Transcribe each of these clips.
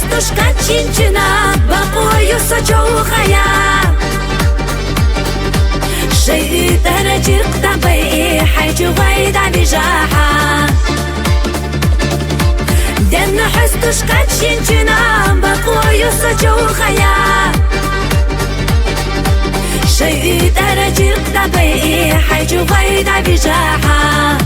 حستوشكا تشينشنا بقويو سجوخيا شيء درجي قطبي حيجو غيد بجاحة دن حستوشكا تشينشنا بقويو سجوخيا شيء درجي قطبي حيجو غيد بجاحة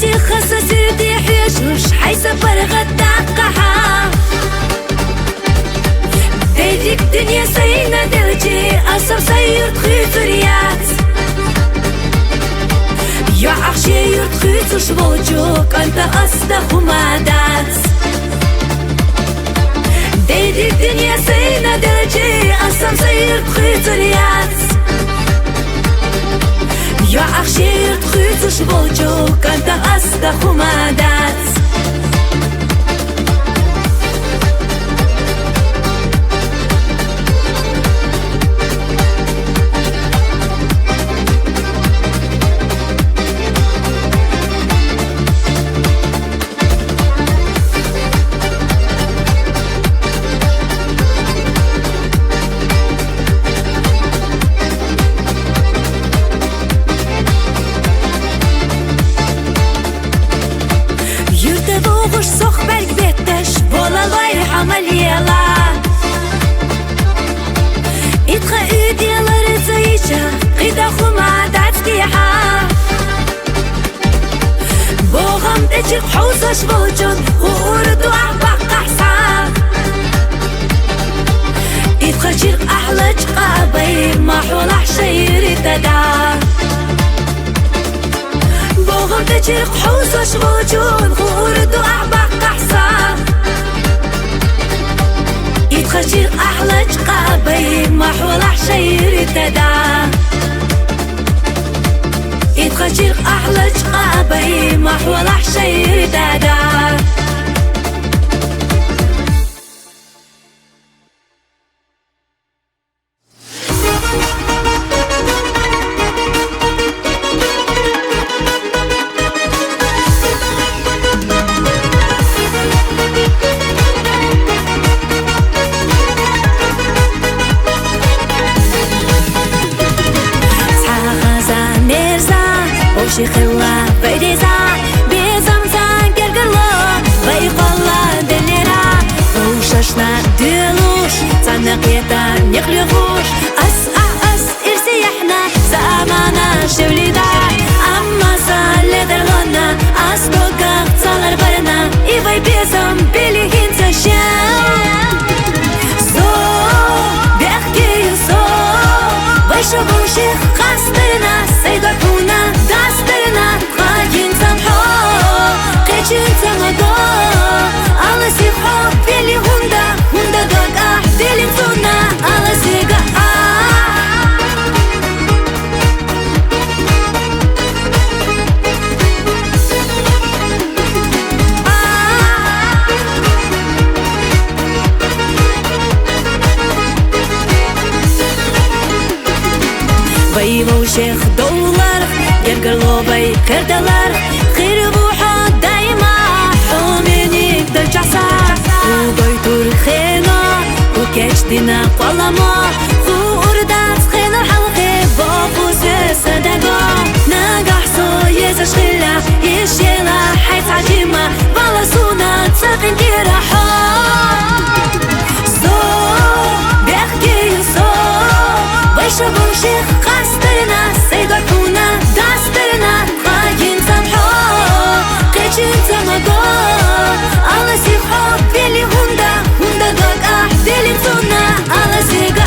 سيخ خصصي دي حيشوش حيسفر غداقها ديديك دنيا سينا دلجي أصب سير تخيطريات يا أخشي يرتخيط شبوجوك أنت أصدق ومادات ديديك دنيا سينا دلجي أصب سير تخيطريات يا أخشي تخيط شبوجوك أنت أصدق ومادات وش سخ برق بيتش بولا الوير حمل يلا اتخا ايد يلا رزايشا قيدا خما داتكيحا بوغم تجيق حوزش بوجود ووردو عباق قحصا اتخا جيق احلى جقابي ما حولح شيري تدا بوغم تجيق حوزش بوجود ووردو عباق قحصا يتخجيق أحلى جقابي ما حولح شيري تدا يتخجيق أحلى جقابي ما حولح شيري تدا شي خلا بيديزا بيزمزا قرقرلا بيقلا دليرا وششنا دلوش تنقيتا نقلغوش أس إرسيحنا زمانا شوليدا أما سالدر لنا أسبوكا صالر برنا إيباي بيزم بيليهين تشام زو بيحكي زو بيشوفو شيخ قصدنا سيدكونا داسترنا قاجين سمحو قيجين سمدو على سيبحو بيلي هوندا دوك ديلين سونا على سيقا بيبو شيخ دولار يرقلو بي كردلار خير بوحا دايما حوميني دلجعسا وبيتور خينا وكاش دينا قلما فوردات خينا الحلقي بابو سيسدقو ناقحصو يزشغلا يشيلا حيث عجيمة بلسونا تساقين كيرحو زو بيحكي زو بيشبو شيخ قصدنا سيدكونا داسترنا قاجين سمحو قيجين سمدو على سيبحو بيلي هوندا دوك ديلين سونا على سيقا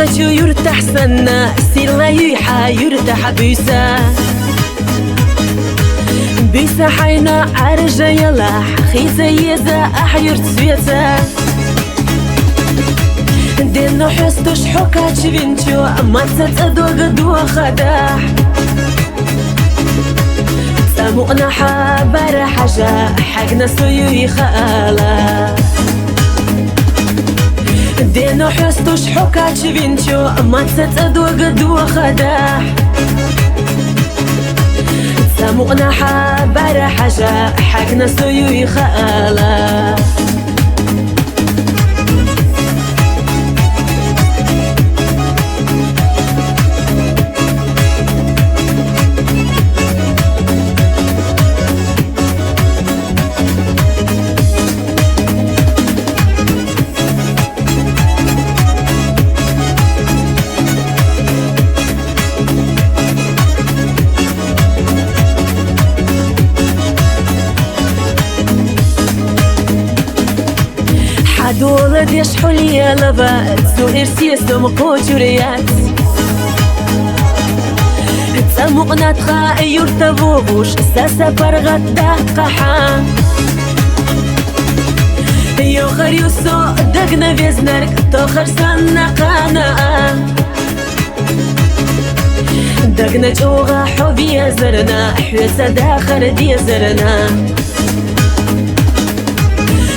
خجو يرتاح سنة سيلا يحا يرتاح بيسا بيسا حينا عرجة يلاح خيزة يزا أحير تسويتا دينو حستوش حكا تشفينتو ما تتأدو قدو خداح ساموقنا حابر حاجة حقنا سويو يخالا دينو حستوش حكا تشفينتو ما تتأدو قدو خداح ساموقنا حابر حاجة حقنا سويو يخالا دولة ديش حولي لبات سوئر سيسو مقوجوريات تسمقنا تخاء يرتبوغوش ساسا برغت داقحا يوخر يوسو دقنا بيزنرك توخر سنة قانا دقنا جوغا حبي زرنا حوسا داخر دي زرنا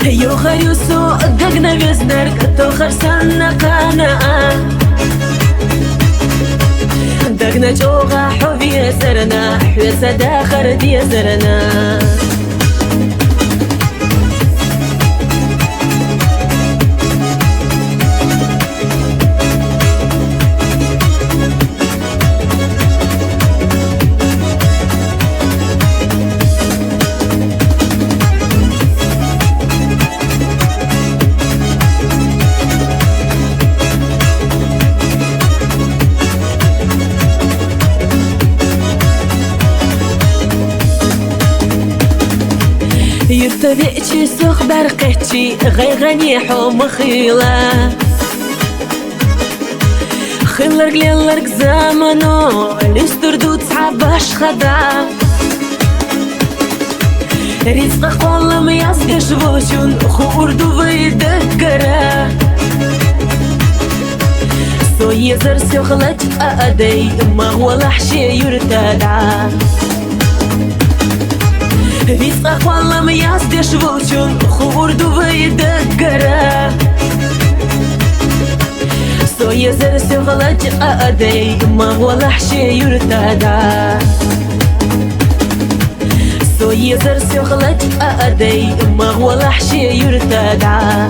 يوخر يوسو دقنا بيزنرك توخر سنة قانا دقنا جوغا حبي زرنا حوسا داخر دي زرنا يرتدئتي سوخ برقتي غيغني حوم خيلة خيلرق ليلرق زمنو لستردو تصعباش خدا رزق قولم يزقش بوشون خوردو بيدكرا سو يزر سوخلت أدي ما هو لحشي يرتدع رزق والله ما يصدش بوشون خوردو بيدقرا سو يزر سوغلج أدي ما هو لحشي يرتدع سو يزر سوغلج أدي ما هو لحشي يرتدع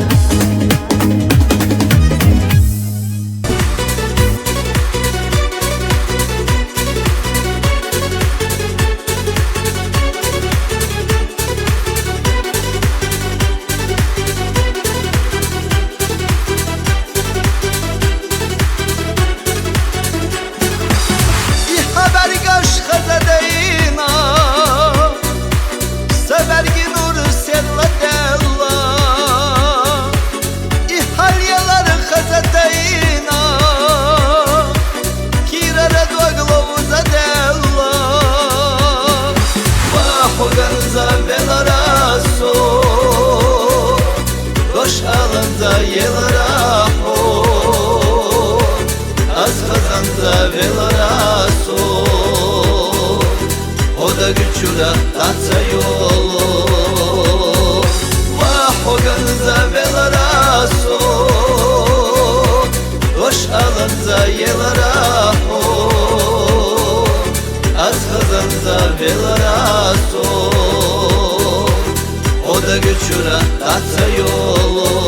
Güçüre tatsa yolu Vaho gönza velara so Hoş alınza yelara ho Az kazanza velara so O da güçüre tatsa yolu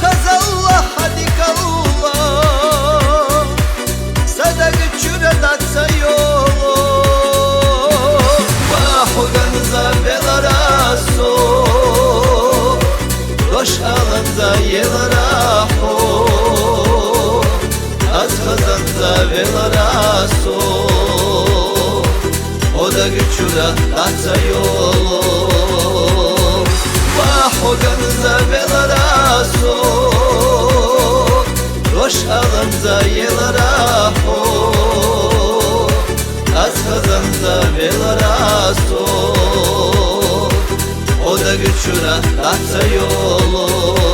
Kazal velaraso Oda güçüra tatsa yolum Vahoganza velaraso Roş alınza yelaraho Az kazanza velaraso Oda güçüra tatsa yolum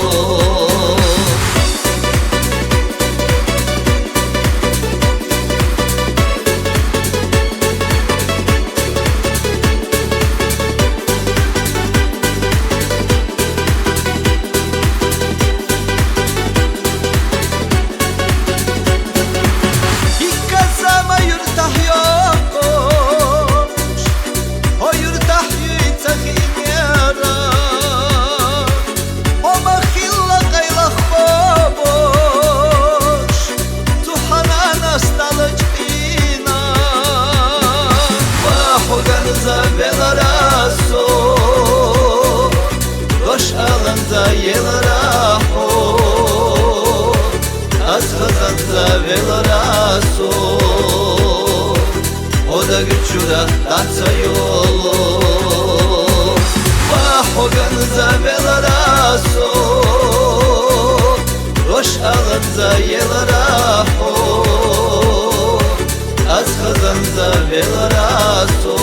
velaraso Oda güçüra tatsa yolum Vahoganza velaraso Roş alınza yelaraho Az kazanza velaraso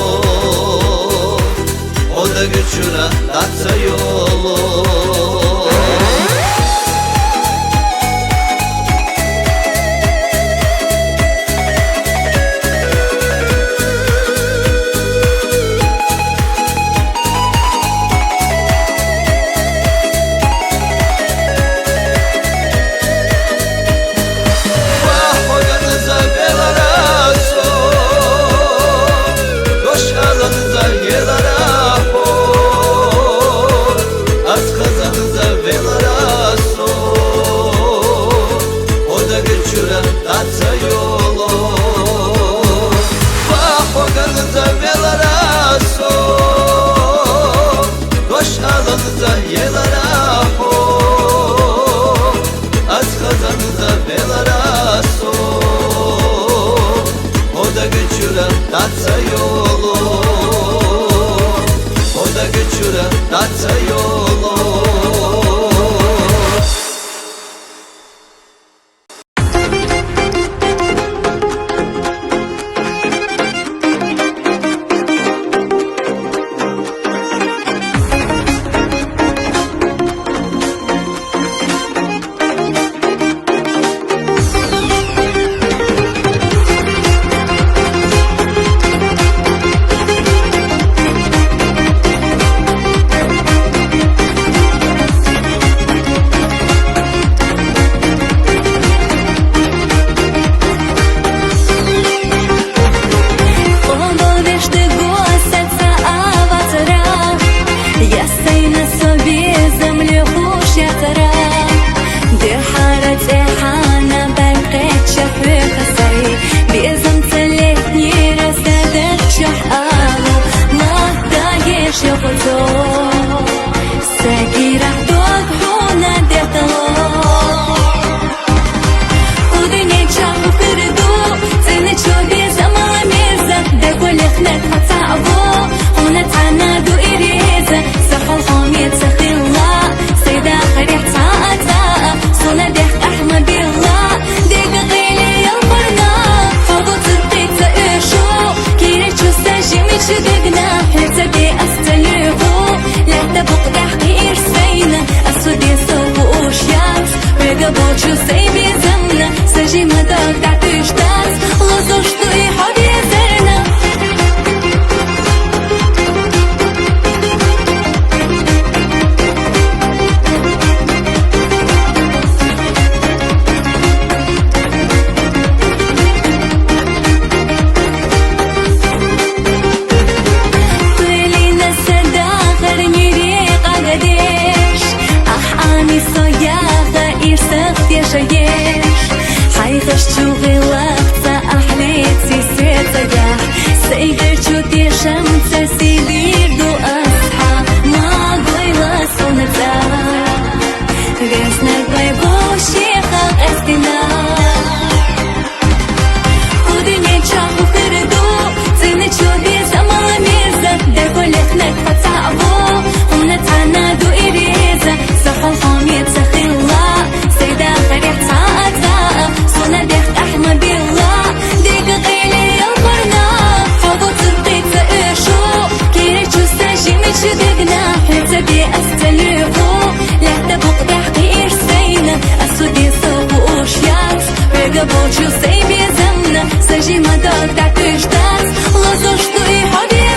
Oda güçüra tatsa yolum Tatsa yolum Oda güçüra tatsa yolum хочу сей безумно, сожима док так и ждать, лозу что и обязательно.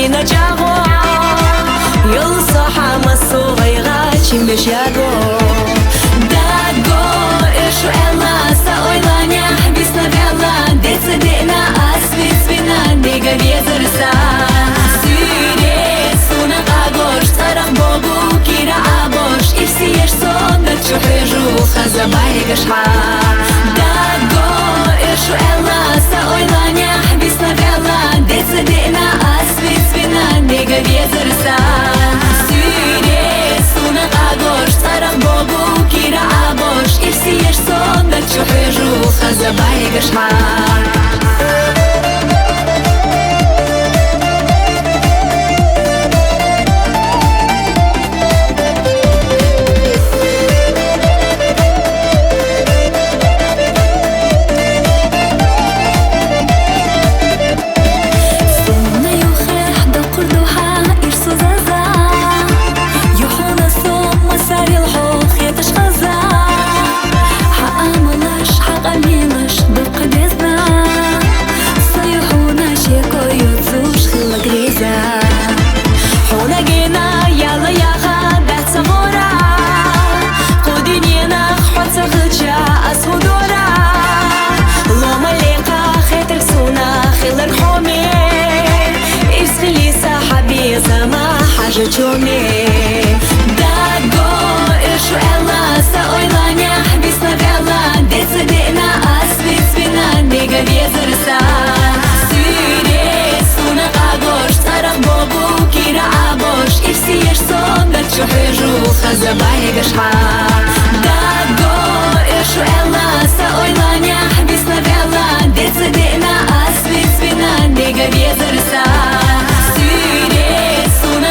سكينة جاغو يلصى حمس وغيغا چيمش ياغو داغو إشو إلا سأويلانيا حبيسنا بيلا ديت صدقنا أسفي سفينا نيغا بيزرسا سيري سونا قاغوش طرق بوغو كيرا عابوش إرسي يشسون دتشو حيجو خزا بايغا شحا داغو إشو إلا سأويلانيا حبيسنا بيلا ديت صدقنا أسفي سفينا نيغا بيزرسا سيري سونا قاغوش طرق بوغو كيرا عابوش إرسي يشسون دتشو حيجو خزا بايغا شحا جومي داغو إشو إلا سأويلانيا حبيسنا بيلا ديت صدقنا أسفي سفينا نيغا بيزرسا سيري سونا قاغوش طرق بوغو كيرا عابوش إرسي يشسون دتشو حيجو خزا بايغا شحا داغو إشو إلا سأويلانيا حبيسنا بيلا ديت صدقنا أسفي سفينا نيغا بيزرسا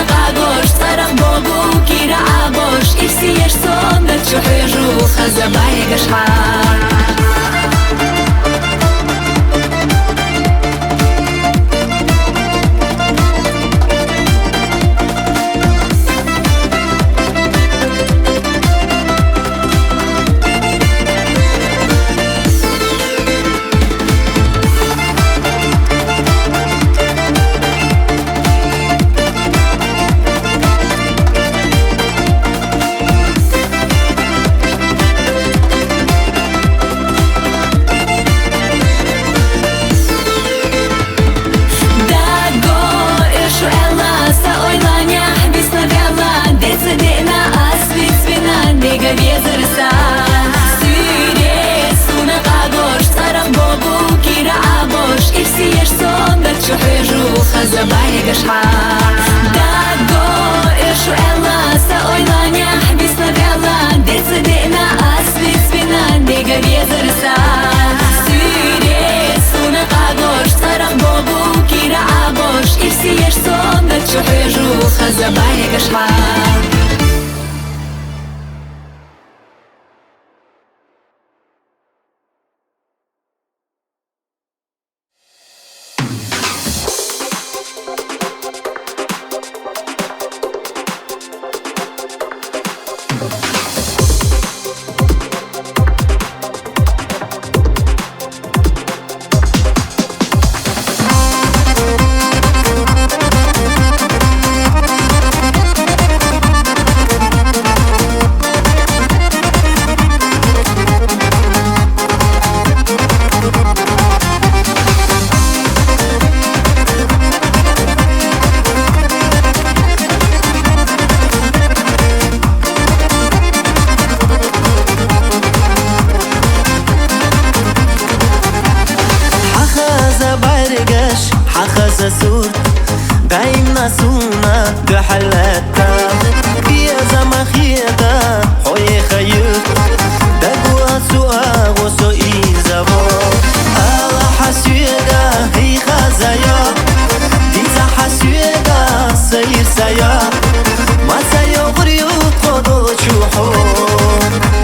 قاغوش طرق بوغو كيرا عابوش إرسي يشسون دتشو حيجو خزا بايغا شحا خزا بايغا شحا داغو إشو إلا سأويلانيا حبيسنا بيلا ديت صدقنا أسفي سفينا نيغا بيزرسا سيري سونا قاغوش طرق بوغو كيرا عابوش إرسي يشسون دتشو حيجو خزا بايغا شحا سود دايم ناسونا تحلتا يا زمخيتا خوي خيط دقوا سوا غسو إيزابو ألا حسيقا هي خزايا ديزا حسيقا سير سيا ما سيغريو قدو شوحو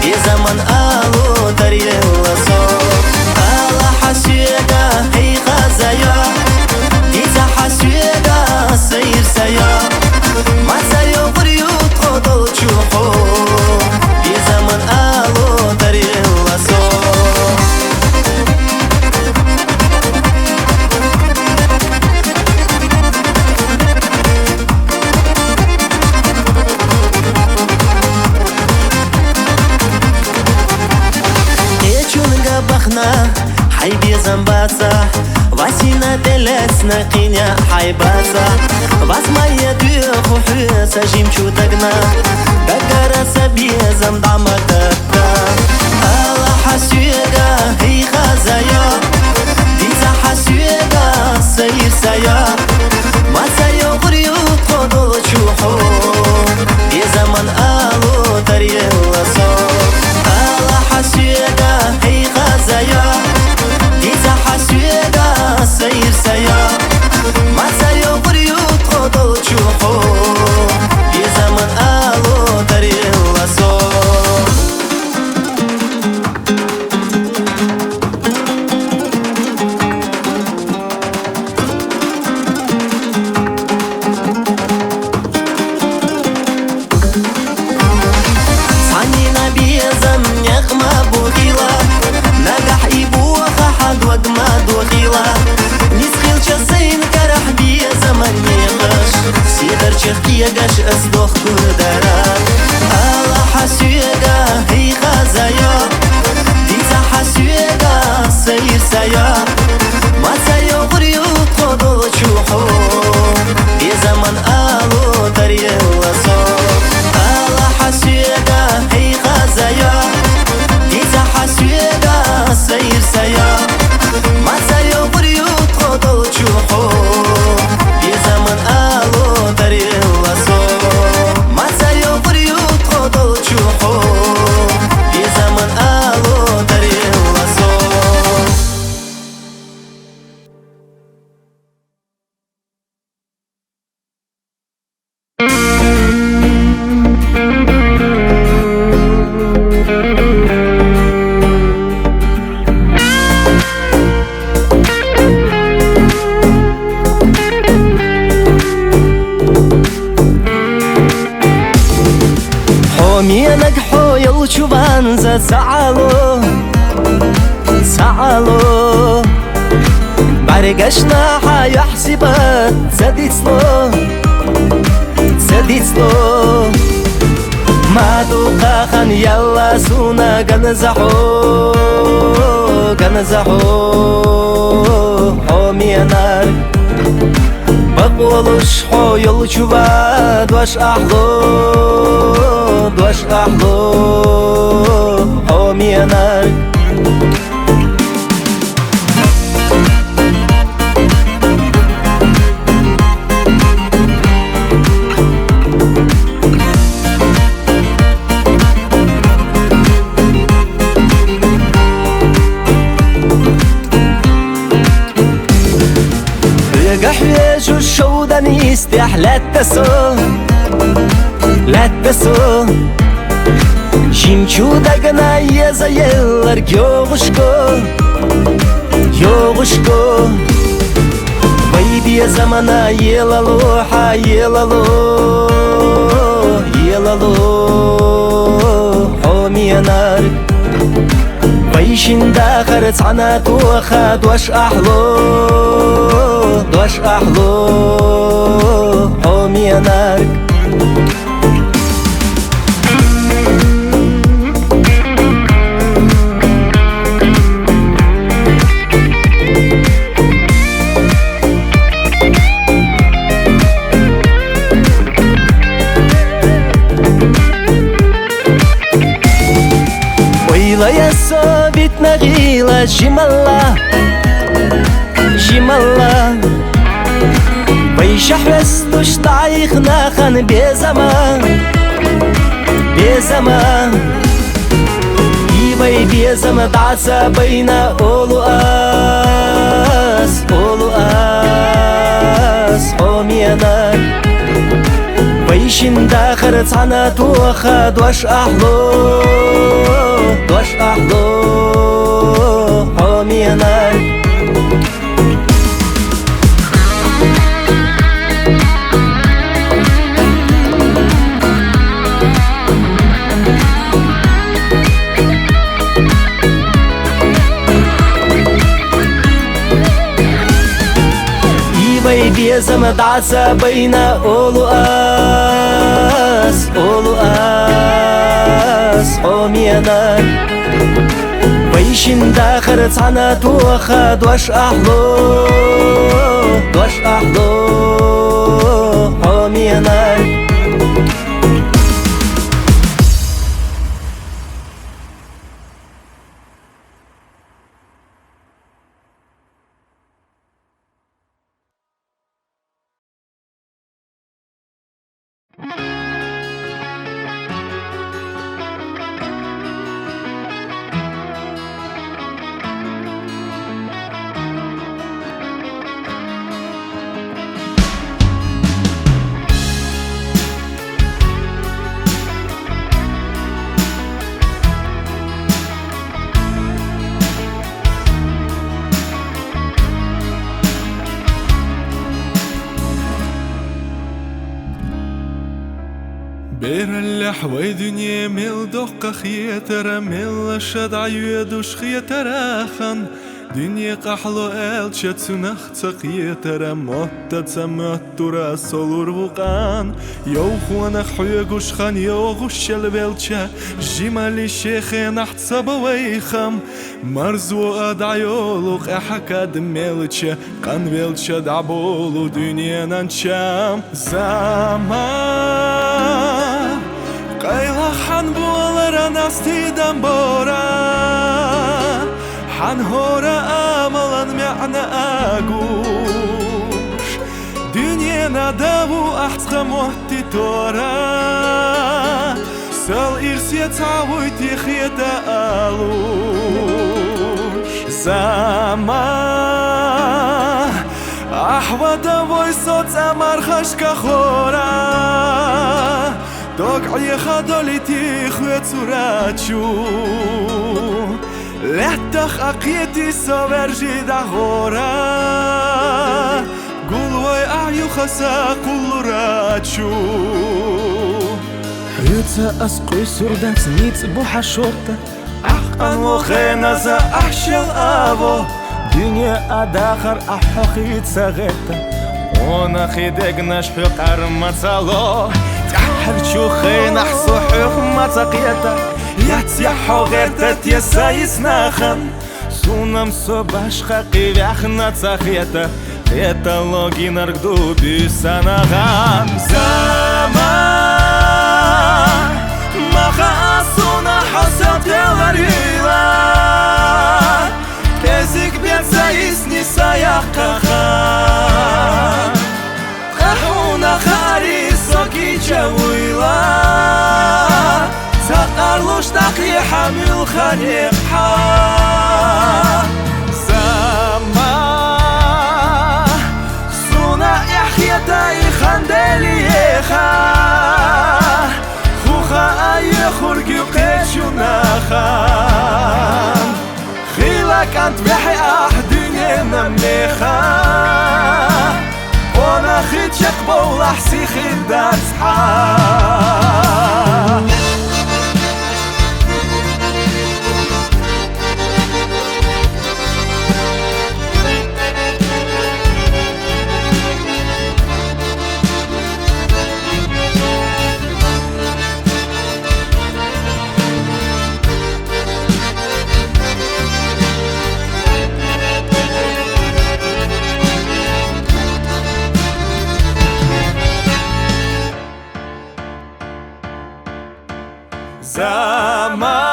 يا زمن آلو دريلا صو ألا حسيقا هي خزايا حسيقا سير سيا ما سيغريو قدو شوحو يا زمن آلو دريلا صو телесна қиня хайбаса Вазмая дюху хюса жимчу дагна Дагараса безам дамагата Ала хасюга хей хазая Диза хасюга сайр сая Масайо гурют ходол чухо Безаман алу тарьела со Ала хасюга хей хазая Диза хасюга сайр сая Масайо гурют ходол чухо Безаман алу тарьела со يجاش أصدخ كردارات الله حسيقا هي خزايا ديزا حسيقا سير سيا ما سيغري وتخضو تشوحو بزمن آلو تريل وصول الله حسيقا هي خزايا ديزا حسيقا سير سيا ما سيغري وتخضو تشوحو بزمن آلو تريل شوفانزا سعالو سعالو برگشنا حيحسبت زديتلو زديتلو ما دوقا خان يلا سونا غنزحو غنزحو حومي نار بقولش حو يل شوفاد واش احلو واش احلو حومي نار قحيش الشودان يستح لا تسو لا تسو شيمشو داغنا يزايلر يوغشكو يوغشكو بيبي زمانا يلالو يلالو يلالو حومي نار بيشن داخر تصعنات وخاد واش احلو واش احلو حومي نار ويلا يا صابت نغيلة جمالة جمالة ويشح رستوش طايخنا خان بزمان بزمان يبي بزمان تعسى بين أولو آس أولو آس حومي نار ويشن داخر تصعنات وخاد واش أحلو واش أحلو حومي نار بيزم دعسى بين أولو آس أولو آس حومي نار ويشين داخر تعنات وخد واش أحلو واش أحلو حومي أنا بير اللحوي دنيا ميل دقة خيترا ميل شدع يدوش خيترا خان دنيا قحلو الشت سنخت خيترا موت تمترا سولور وقان يوخونا خيغوش خان يوغوش البلشا جمالي شيخ نحت سبويخم مرزو ادعيولوق احكاد ميلتشا قان بلشا دعبولو دنيا ننشام زمان قيلا حن بولر نستي دمبورا حن هورا املا معنى اقوش دنيا ندابو احسق موتي تورا سال ارسيا تعوي تخيدا الوش زمان احودا ويسوت امر خشك خورا دقعي خدولتي خويت سراتشو لحتخ اقيتي سوارجي دهورا قولوي اعيو خسا كل راتشو حيوتا اسقوي سردات نيت بوحا شورتا احقن وخينا زا احشل ابو دنيا اداخر احوخيت ساغيتا وانا خيدك نشحو قرمت صالو تحرشو خين احسو حكمة تقيتا يتيحو غير تتيسا يسناخن سونام صباش خاقي بيخنا تساخيتا خيتا لوغي نرقدو بيساناغان زمان ما خاصونا حسن تغريلا كزيك بيتسا يسني سايقا خان قحونا خاري سوكي جويلا تقرلوش تقي حمل خليق حان زمان سونا احياتا يخندلي يخا خوخا اي خورجي وقيشو ناخان خيلك انت بحي احدنيا نمليخا وانا خيت شقبو لحسي خيدات صحان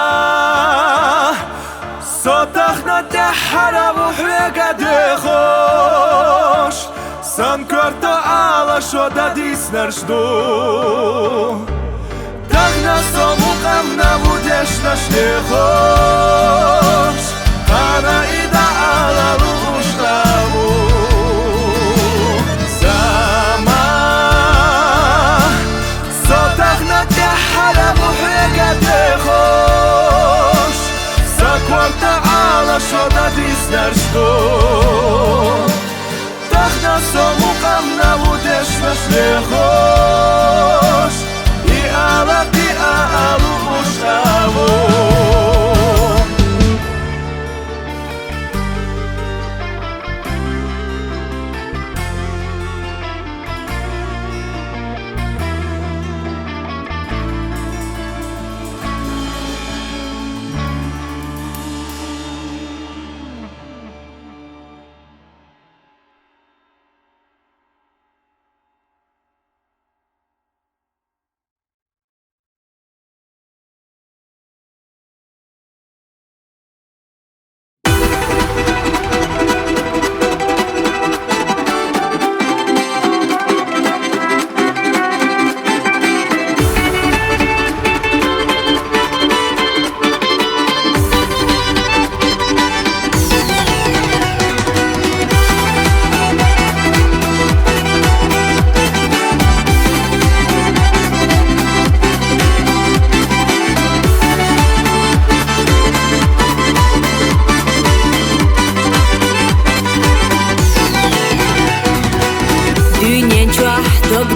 زمان صوتخنا تحرى وحرقة دخوش سنكرتو على شودا ديس نرشدو تغنا صموقمنا وديش نشتخوش أنا إذا على روش نابو زمان صوتخنا تحرى وحرقة دخوش سكورت على شودا ديس نرشدو تغنا صموقمنا وديش نشتخوش إيالتي أعلو مشتابو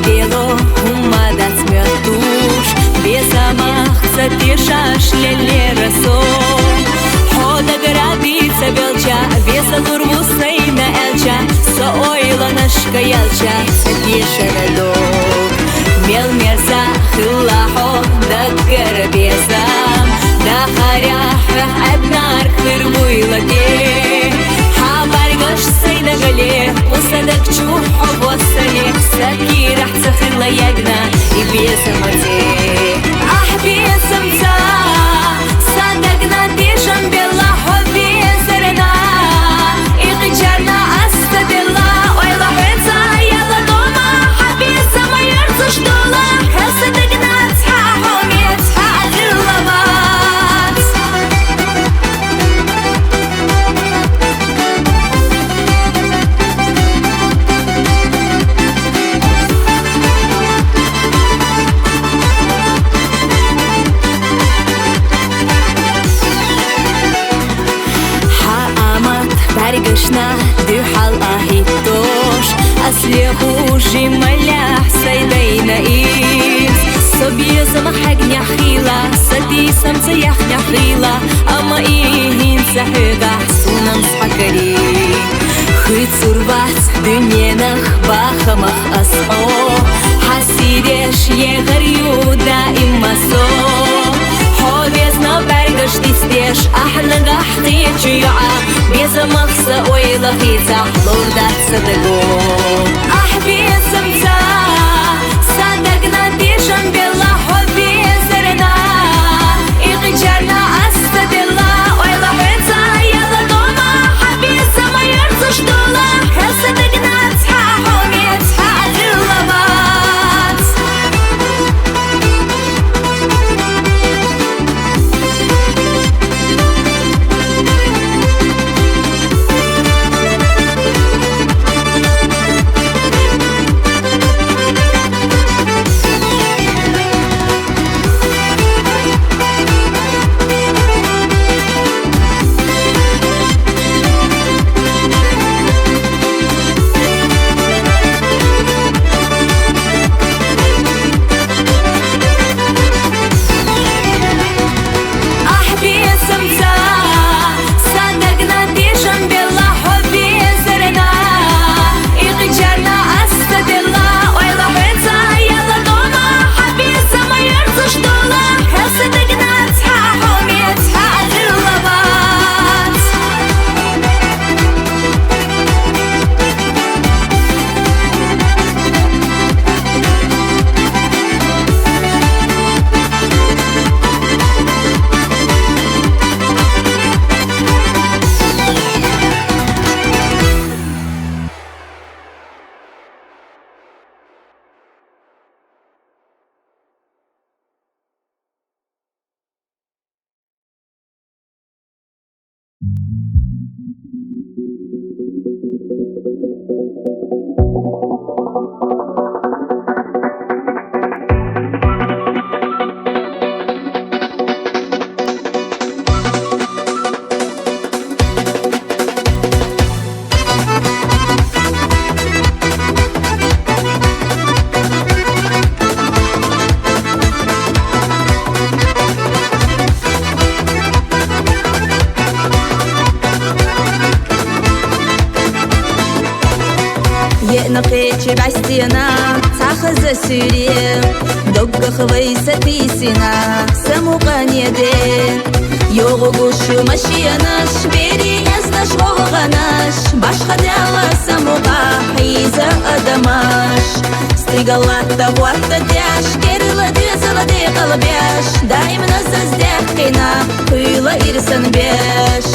бело умадать мертуш Бесамах цатишаш леле расо Хода грабица белча Беса лурмусейна элча Соойла нашка ялча Цатиша радок Мел мерса хиллахо Даггар бесам Дахарях аднар хырвуйла те Хабаргаш сейна гале Усадак чухо воссале Саки рах цахырла ягна И бесам оте Ах бесам ца Садагна дешам бела Хоби сарена И гычарна аста бела Ойла хэца яла дома Хабиса майар цуштола Хасадагна цха хоми цха адырлават Баргашна дюхал ахитош Аслеху жималях сайдайна из Собьезам хагня хила Садисам цаях няхила Ама ихин сахыга сунам схакари Хыцурвац дюненах бахамах асо Хасиреш егар юда имасо Ховезна баргаш тистеш Ахлага хтичу юа Бесамах саойла хица Лурдат садаго Ах бесам ца Садагна дешам бела Хоби сарена И гычарна аста бела Ойла хэца яла дома Хабиса майар цуштола Хасадагна цха хоми цха адырлават نقيتش بعستينا تاخذ سوريا دق خويسة تيسينا سمو قانيدين يوغوش مشيناش بيري يزناش وغناش باش خدعوا سموغا حيزة أدماش ستيقالات بواتا داش كيرلا ديزلا دي قلبياش دايما زازدحقنا قيلا إرسان بيش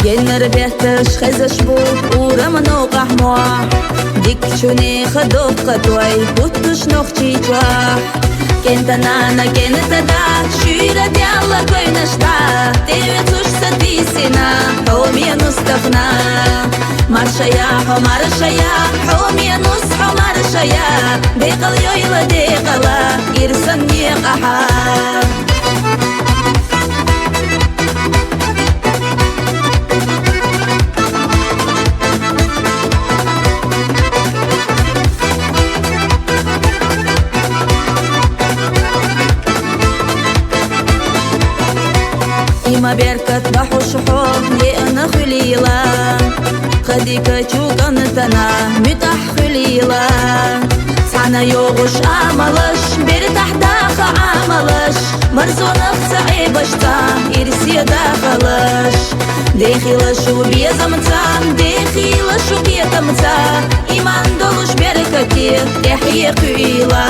Генер бетеш хезеш бу урам но гахмо Дик شوني خدوك قطوي بوتش نوخشي جواح كنت نانا كنت دا شيرة ديالله كوي نشتا تيوتوش سديسنا حومي نستغنا مرشايا حمارشايا حومي نص حمارشايا ديقل يويلا ديقلا إرسن يقحا إما بيركت بحو شحوم يأنا خليلا خديك تشوك أنتنا متح خليلا سعنا يوغش عملش بيرتح داخ عملش مرزونك صعيبشتا إرسي داخلش ديخيلش وبيزمتا ديخيلش وبيتمتا إيمان دولش بيركتي يحيي قيلا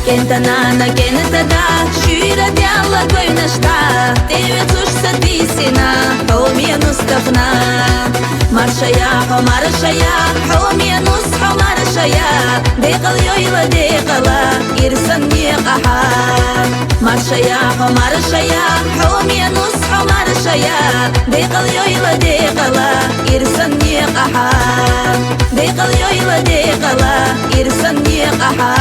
كنت نانا كنت دا شيرة ديالله كوي نشتا تيوتوش سديسنا حومي نستغنا مرشايا حمارشايا حومي نص حمارشايا ديقل يويلا ديقلا إرسن يقحا مرشايا حمارشايا حومي نص حمارشايا ديقل يويلا ديقلا إرسن يقحا ديقل يويلا ديقلا إرسن يقحا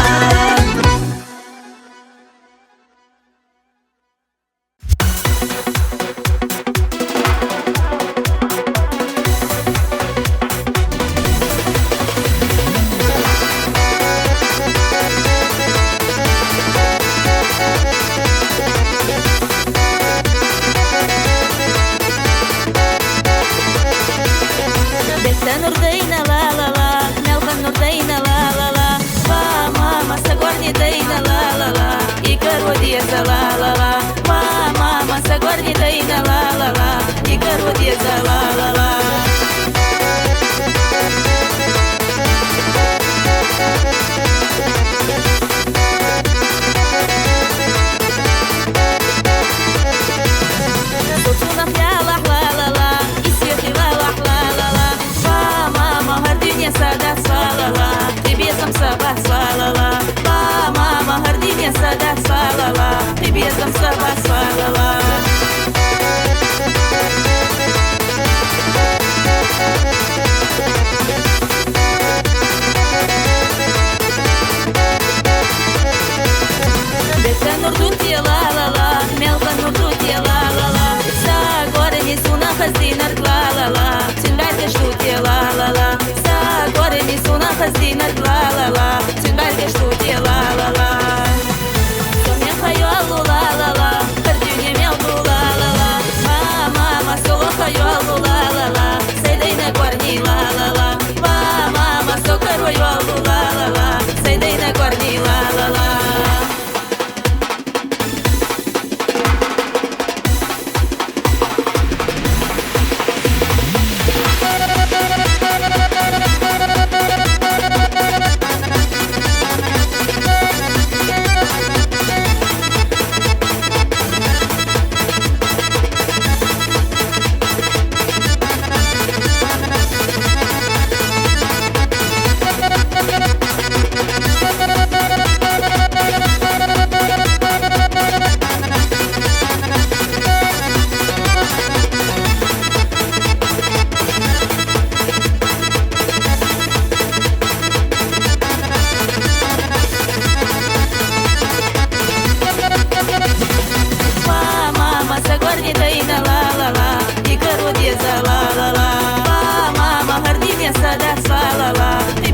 Nurdina la la la, Melkan Nurdina la la la, va mama sagorni dina la la la, Igor Odessa la la la, va mama sagorni dina la la la, Igor Odessa la la la. Sadat salala, tibiyazam sabah salala, ba mama hardinya sadat salala, tibiyazam sabah salala.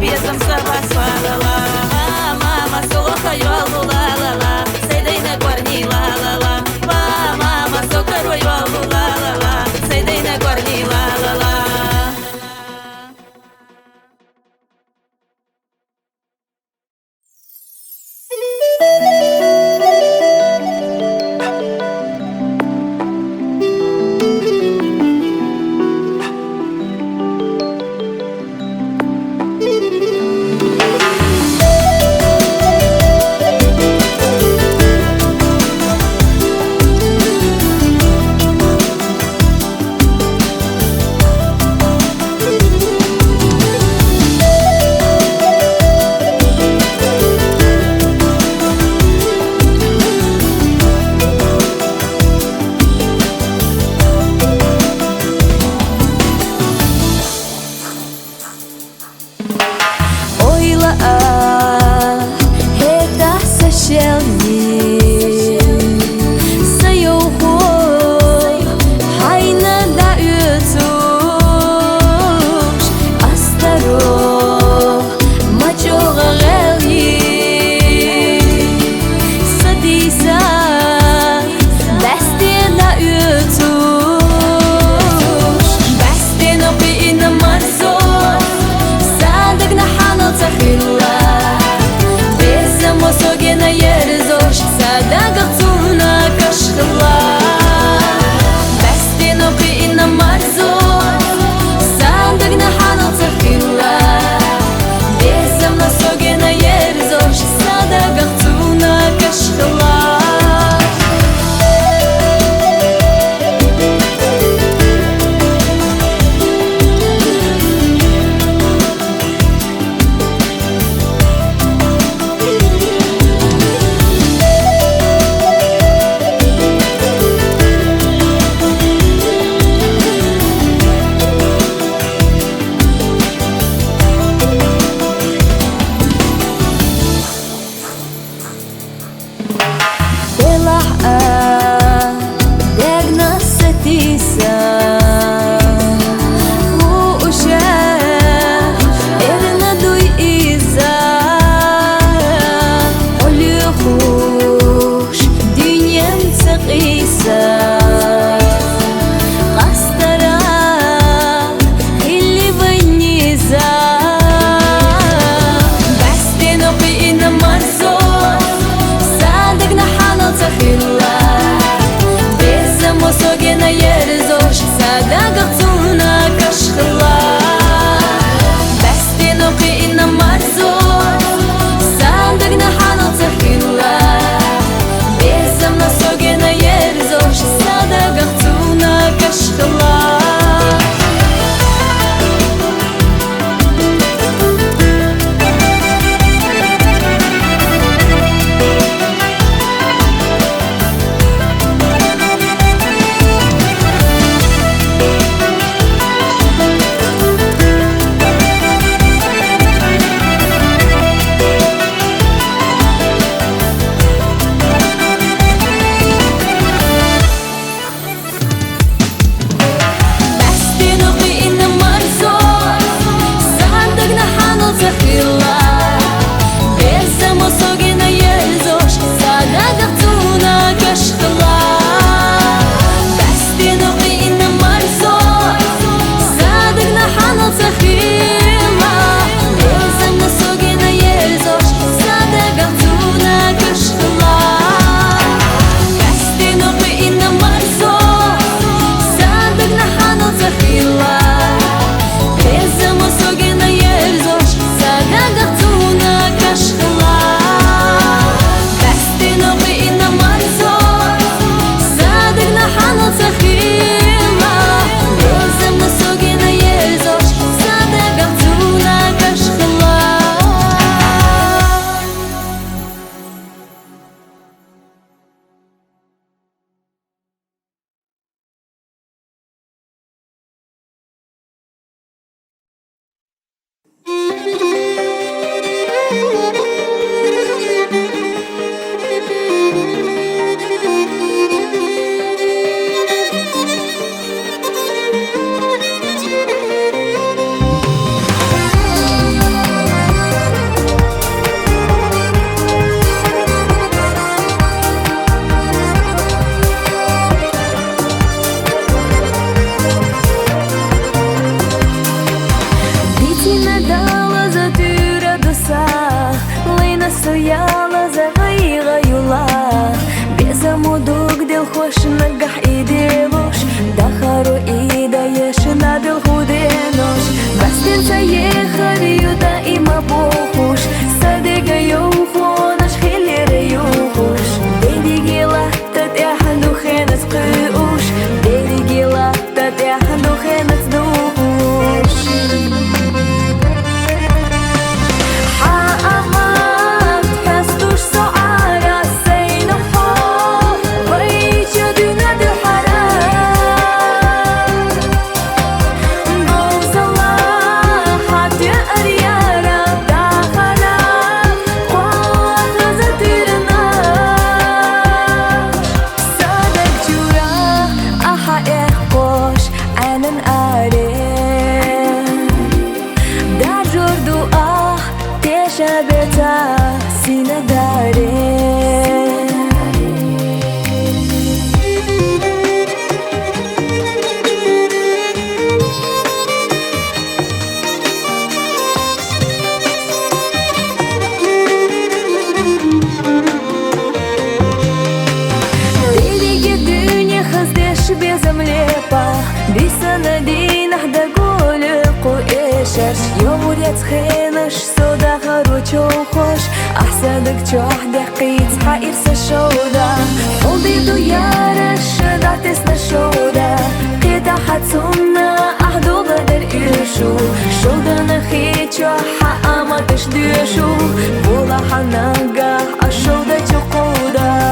безом сабас ла-ла-ла. Мама, слухаю аллу ла-ла-ла. Сейдай на корні ла-ла-ла. Мама, сокарую аллу ла-ла-ла. Сейдай на корні ла-ла-ла. ногах и делуш Дахару и даешь надел худенош Бастинца ехарюта има похуш Садега юхонаш хилере юхуш Дедигила тат яхну хенес кыуш Дедигила тат яхну хенес душ خينش سودا خروچو خوش احسدك جوحدك قيت حائر سشودا قلبي دو يارش دعتس نشودا قيتا حتسونا احدو غدر إرشو شودا نخيتشو حقا ما تشديشو بولا حناقا الشودا تقودا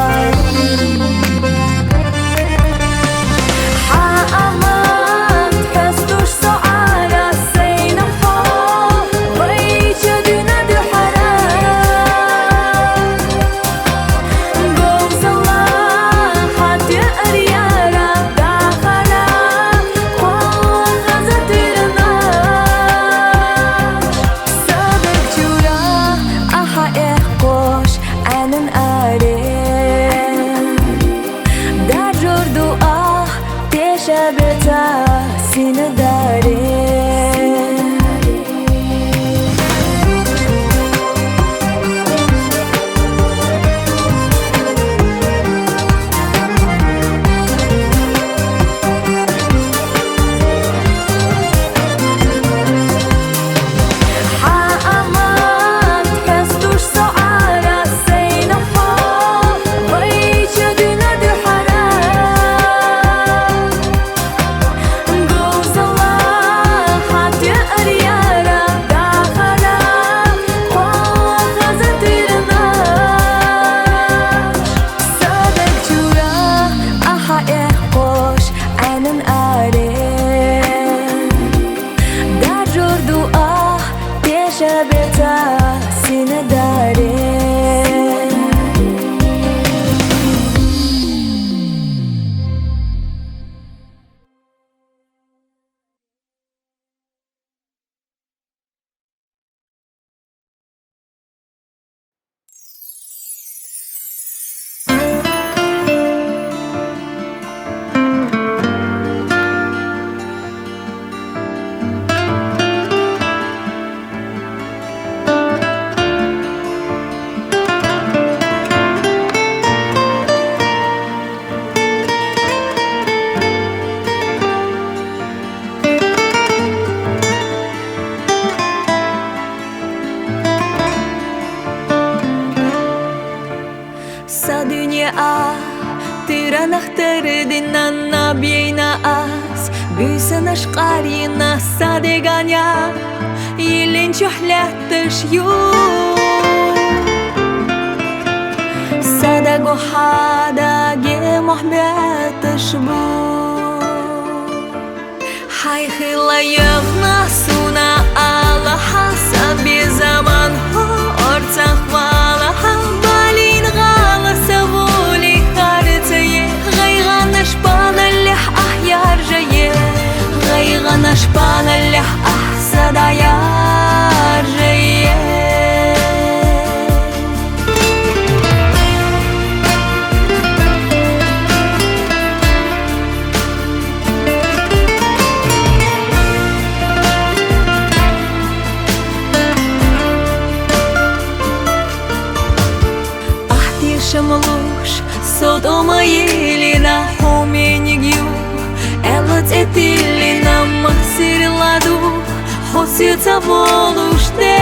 птица волуште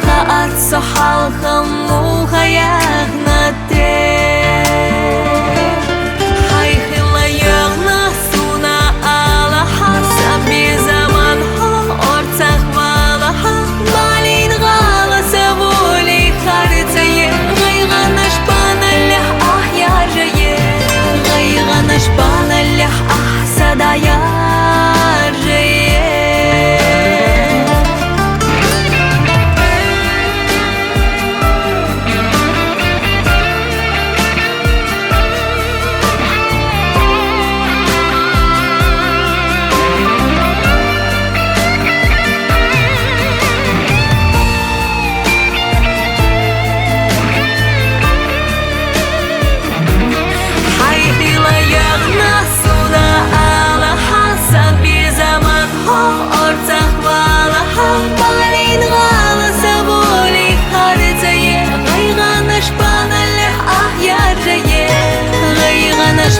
хаат сахалхам мухаягнате хайхилаягна суна алаха саби zaman ortak valaha malin gala savuli khartaye gayghanash banallah ahyaje gayghanash banallah ahsadaya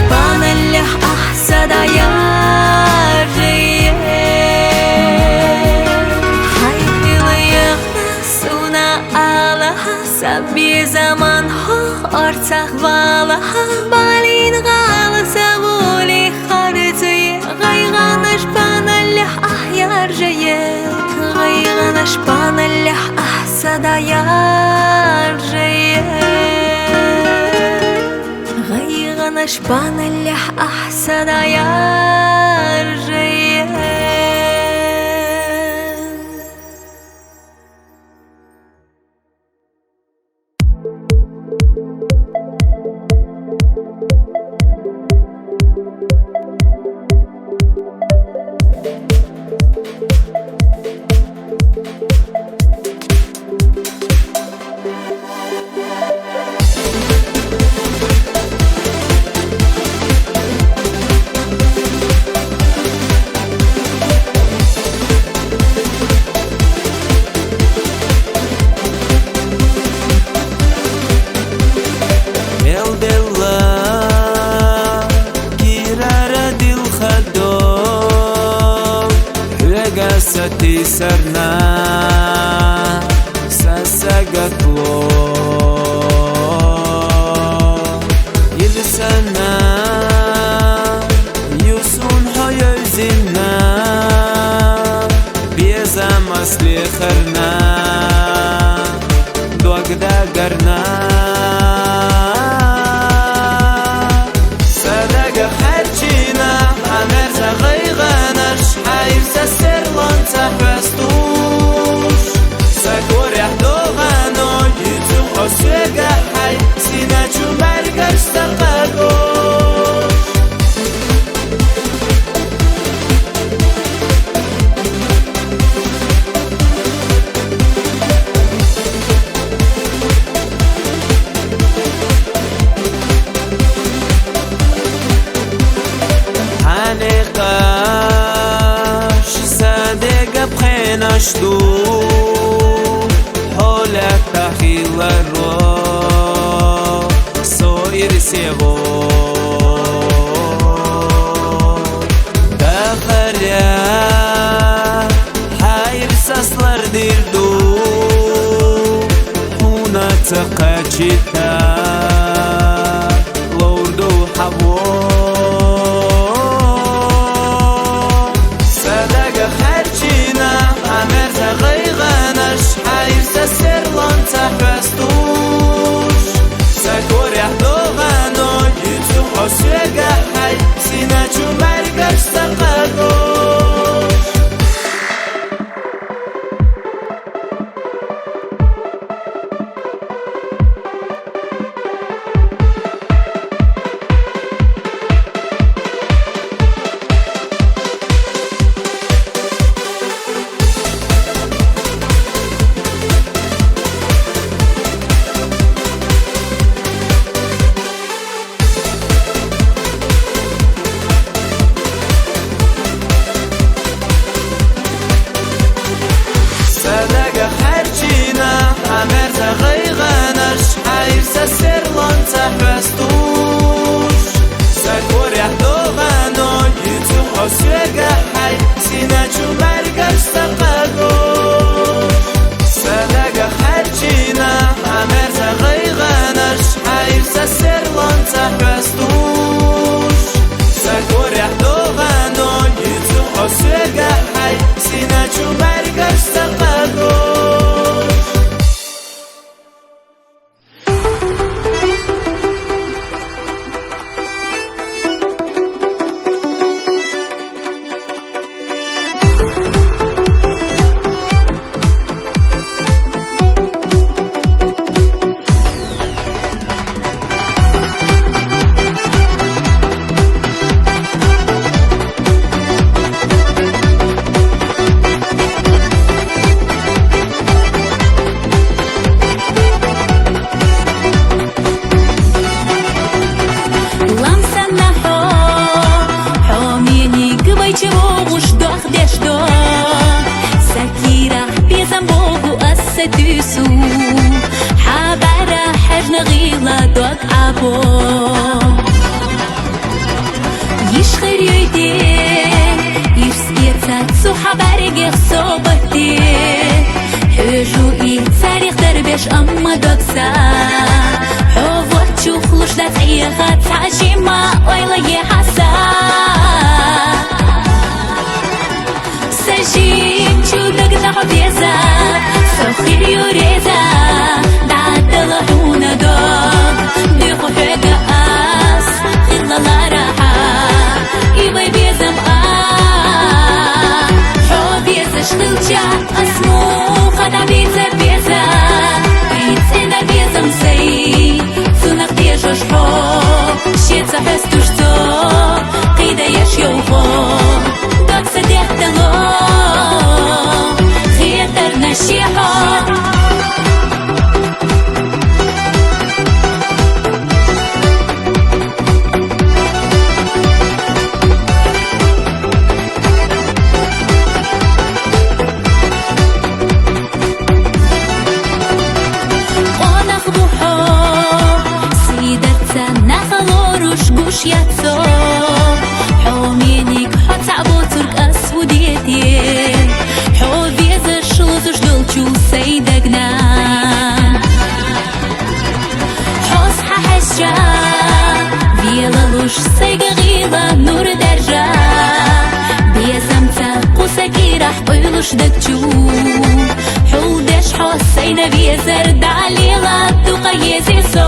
banallah ahsadaya Sabi zaman ho ortak valaha balin gala savuli khartaye gayghanash banallah ahyarjaye gayghanash banallah ahsadaya gayghanash banallah ahsadaya Ti sarna sasagatlo yilsana yusun hayazina biezam asli kharna dogda garna sadaga harchina amer zaghayganash haysa serlan تحبستوش سگور احدوغانو یتو خسوگه حی سینه چو مرگش تقرگوش نشدو حالت تخیل رو سویر سیغو دخلیا حیر سسلر دیردو خونه تقاچیتا لوردو حبو serlan tahbestush Sakor yahdogano yitu khosega hay Sina chu margash taqagosh ستوسو حبارة حجن غيلة دوك عبو يشخر يدين يرسيتات سو حبارة صوبتي حجو تاريخ دربش أما دوكسا حوض شوخلوش لا تعيغات عجيمة ويلا يحسا سجين شو دقنا حبيزا سوخير يوريزا دعد لحونا دوك ديخو حقا أس خلا لا راحة إيوي بيزم حبيزا شغلجا أسمو خدا بيزا بيزا بيزا بيزم سي سونك ديجوش حب شيتزا حستوش تو قيدا يشيوخو دوك سديح دلو خيتر نشيحو ياتسو حومينيك حتى عبوترك أسوديتي حو بيزر شلوزش دولچو سيدقنا حوص ححشا بيلالوش سيقا غيلا نور درجا بيزمتا قوسكي راح قيلوش دكچو حو دش حوسينا بيزر دعليلا دوقا يزي سو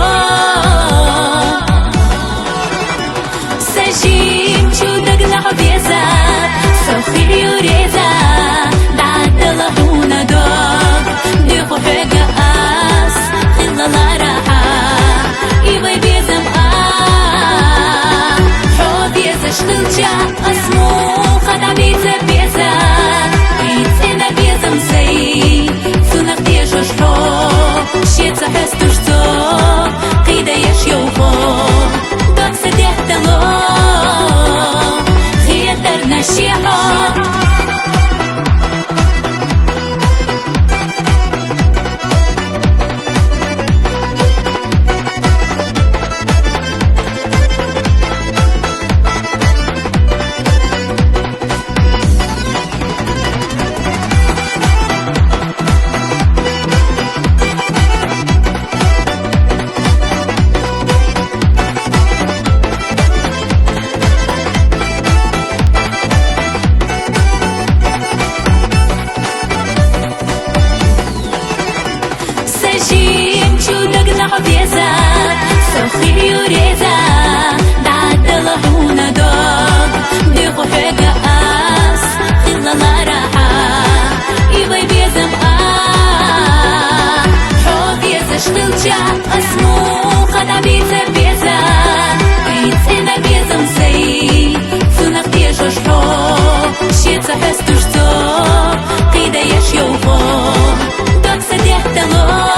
سجين شو دقنا حبيزا سوخير يوريزا دعد لحونا دوك ديخو حقا أس خلا لا راحة إيوي بيزم حو بيزا شغلجا أسمو خدا بيزا بيزا بيزينا بيزم سي سونك ديجوش حو شيتزا حستوش تو قيدا يشيوخو دوك سديح دلو نشيحو حبيزا سوخير يوريزا دعد لحونا دوك ديخو حقا أس خلا لا راحة إيوي بيزم حو بيزا شغلجا أسمو خدا بيزا بيزا بيزينا بيزم سي سونك ديجوش حو شيتزا حستوش تو قيدا يشيوخو دوك سديح دلو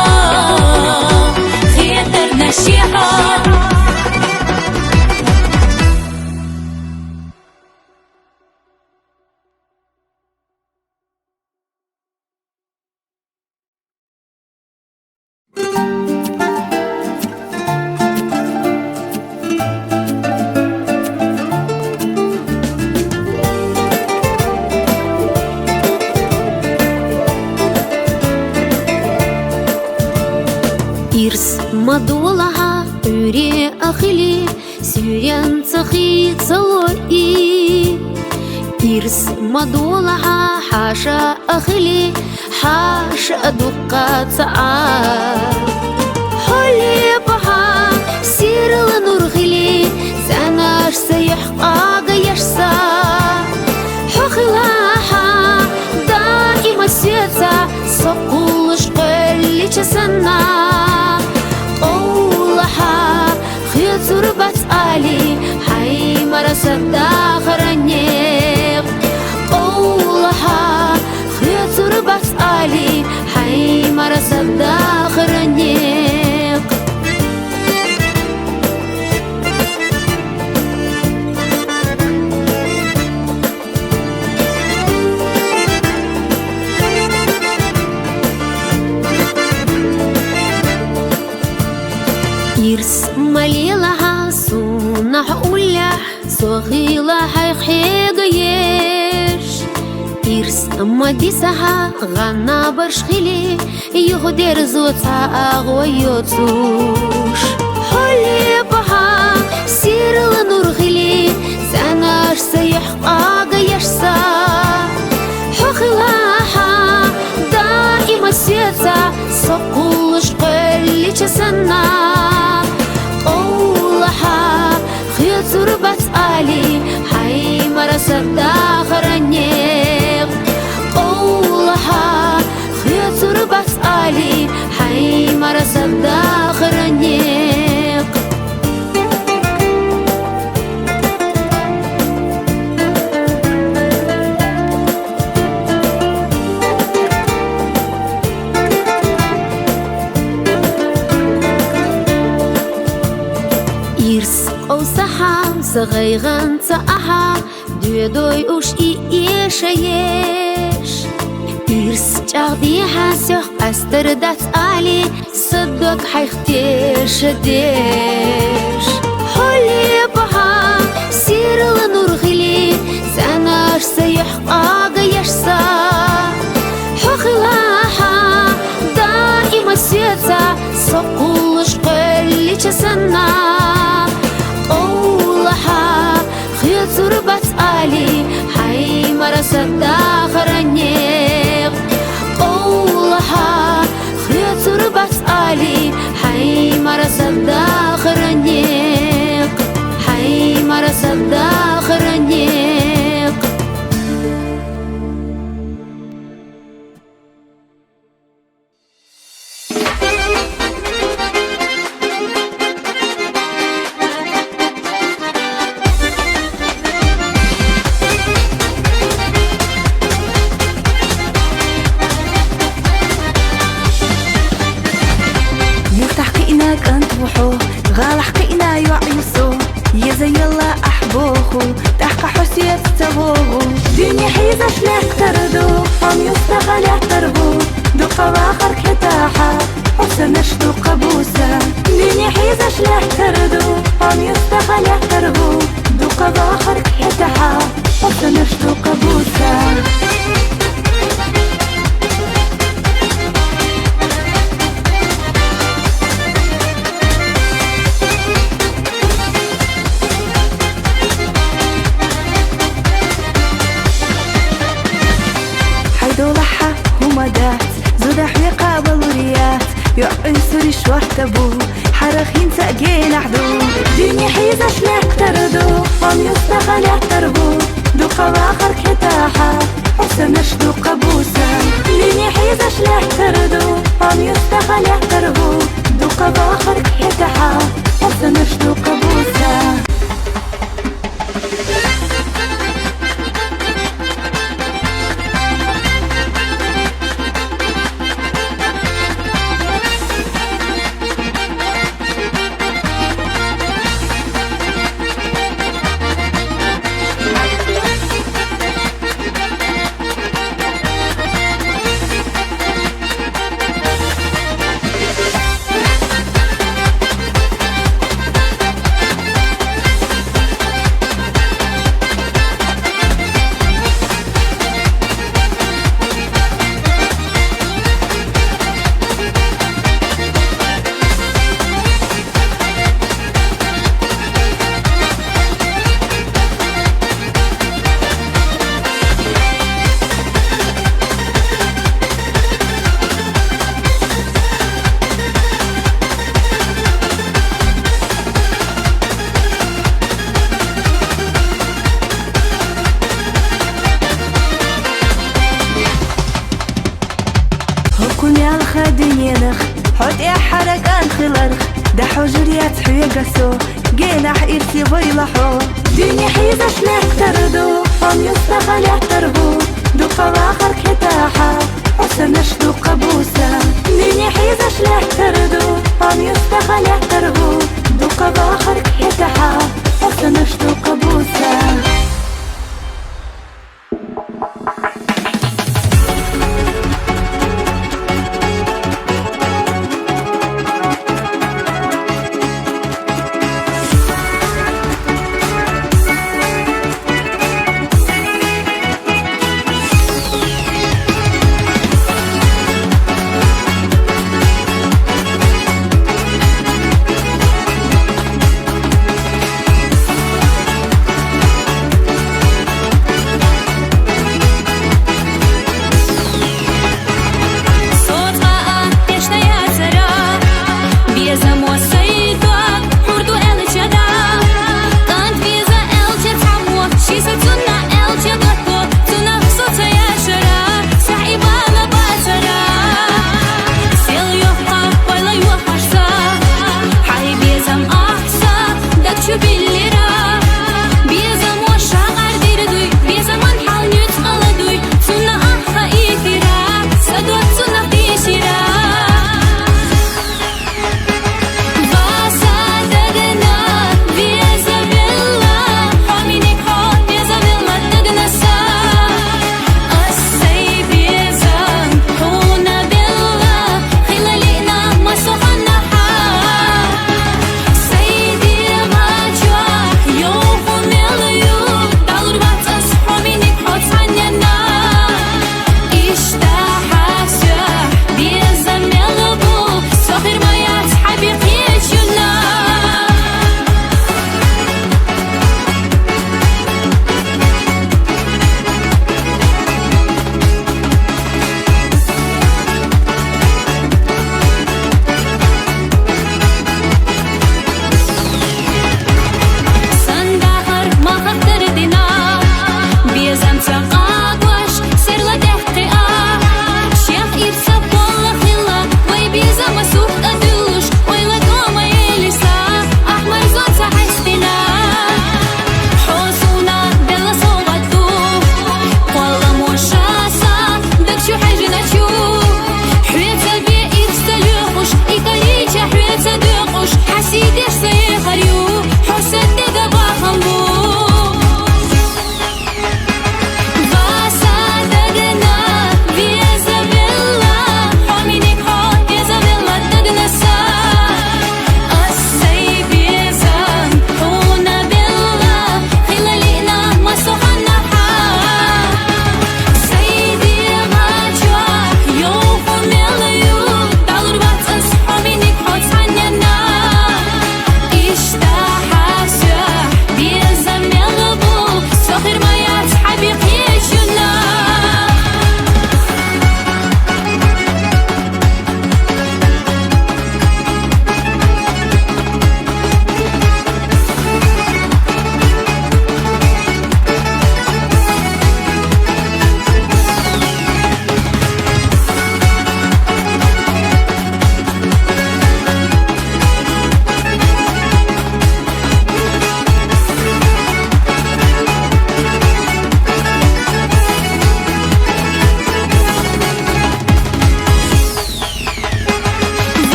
Ирс мадолаха үре ахили сюрян цахи цалои Ирс мадолаха хаша ахили хаша дукка цаа Холли баха сирла нурхили занаш sayhqa gayashsa Хохилаха даима света сокулш قلي часана تربت علي حي مرسد داخرنيق قولها خي تربت علي حي مرسد داخرنيق يوغيلا حيخيغيش إرس أمدي سها غانا برشخيلي يغدير زوتا أغويوتوش حولي بها سير لنورغلي زاناش سيح أغيشسا حخلاها دائما سيتا سقولش قلي تسنى قولها خيطر بسألي حي مرسد داخرنيق قولها خيطر بسألي حي مرسد داخرنيق صغيغن تأها دوي وش إيش يش إرس جاغدي حاسيخ أستر دات آلي صدق حيختيش ديش حولي بها سير لنورغلي زاناش سيح أغيشسا حخلاها دائما سيتا سقولش قلي تسنى خيطر بسألي حي مرسد داخرنيق قولها خيطر بسألي حي مرسد داخرنيق حي مرسد داخرنيق غالح قينا يعيسو يا زي الله أحبوخو تحقى حسيت تبوغو دنيا حيزش نحتردو هم يستغل يحتربو دو قواخر كتاحة حسنش دو قبوسة دنيا حيزش نحتردو هم يستغل يحتربو دو قواخر كتاحة حسنش دو قبوسة زود حويقة بالوريات يعيسر شوحتبو حرخين تأجين عدو دنيا حيزش نحتردو هم يستغل يحتربو دو قواخر كتاحة حسنش دو قبوسة دنيا حيزش نحتردو هم يستغل يحتربو دو قواخر كتاحة حسنش دو قبوسة حط يا حرقان خلرخ ده حجريات حيقسو جينح إرسي بيلحو دنيا حيزش نحتردو هم يستغل يحتربو دو قواخر كتاحة حسنش دو قبوسة دنيا حيزش نحتردو هم يستغل يحتربو دو قواخر كتاحة حسنش دو قبوسة şu billira bir zaman şağar dirduy bir zaman hal nüt aladuy Suna ahha ikira sadot suna pişira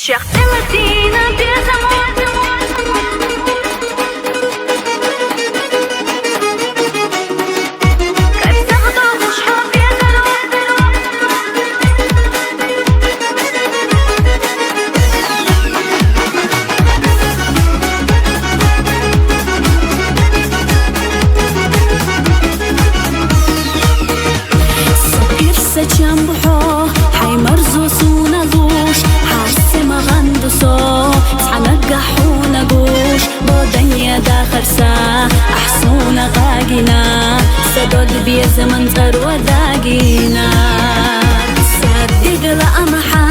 شيخ المدينة بزمان أحسونا غاقنا سدود بيزمن ثروة داقينا صدق لأمحا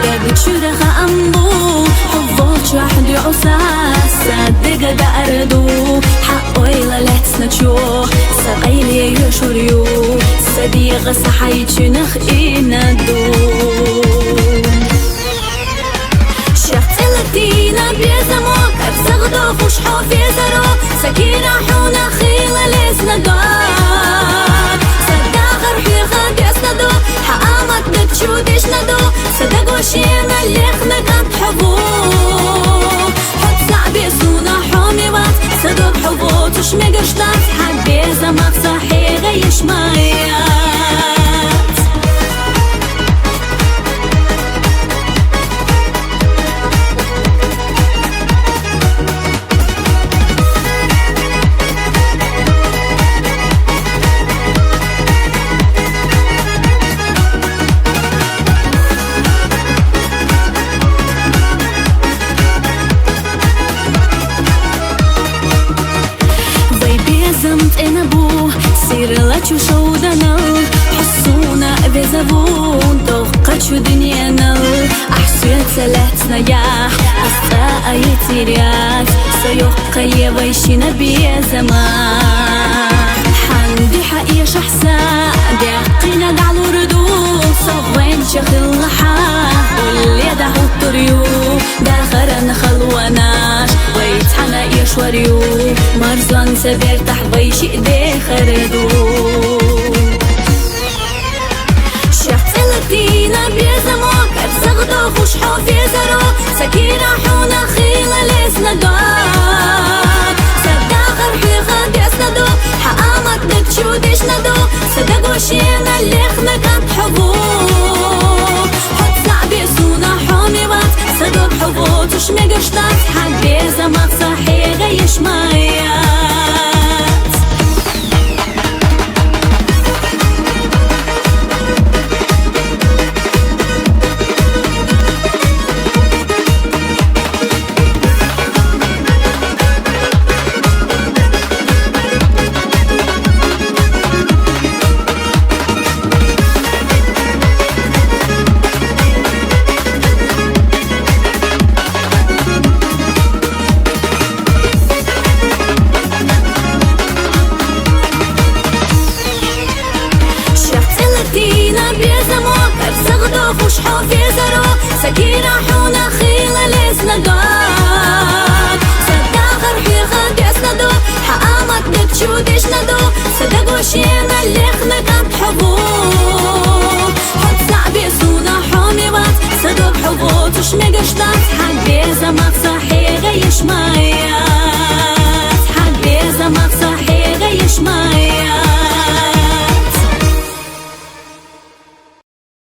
دق شرخ أنبو حفظت شحد عساس صدق دأردو حقو إلى لحسنا تشوح سقيلي يشوريو صديق صحيت شنخ إينا دو شخص الدينا بيزموك أبسغدو فشحو في زرو سكينة حونا خيلة لسنا دار صداغر حيخا بيسنا دو حقامك دكشو ديشنا دو صدق وشينا اللي خنقان حبو حب صعبي سونا حومي وات صدق حبو تشمي قرشتات حق بيزمك صحي غيش مايات хочу шоудана حسونا بزبون توقعت دنيانا أحسن ثلاث نجاح أسقى يتريات سيقى ويشنا بيا زمان حندي حقيقة شخصا دقينا قعلو ردو صوين شخل لحا واللي دعو الطريو داخرنا خلوناش ويتحنا يشوريو مرزوان سبير تحويش ايدي خردو دينا بيزمو كرزغدو خوش حوفي زرو سكينة حونا خيلة لسنا دوات سداخر في غد يسندو حقامك دكشو دشندو صدقو شينا اللي خمكان حبو حط صعبي سونا حومي بات صدق حبو تشمي قشتات حق بيزمك صحي غيش ماي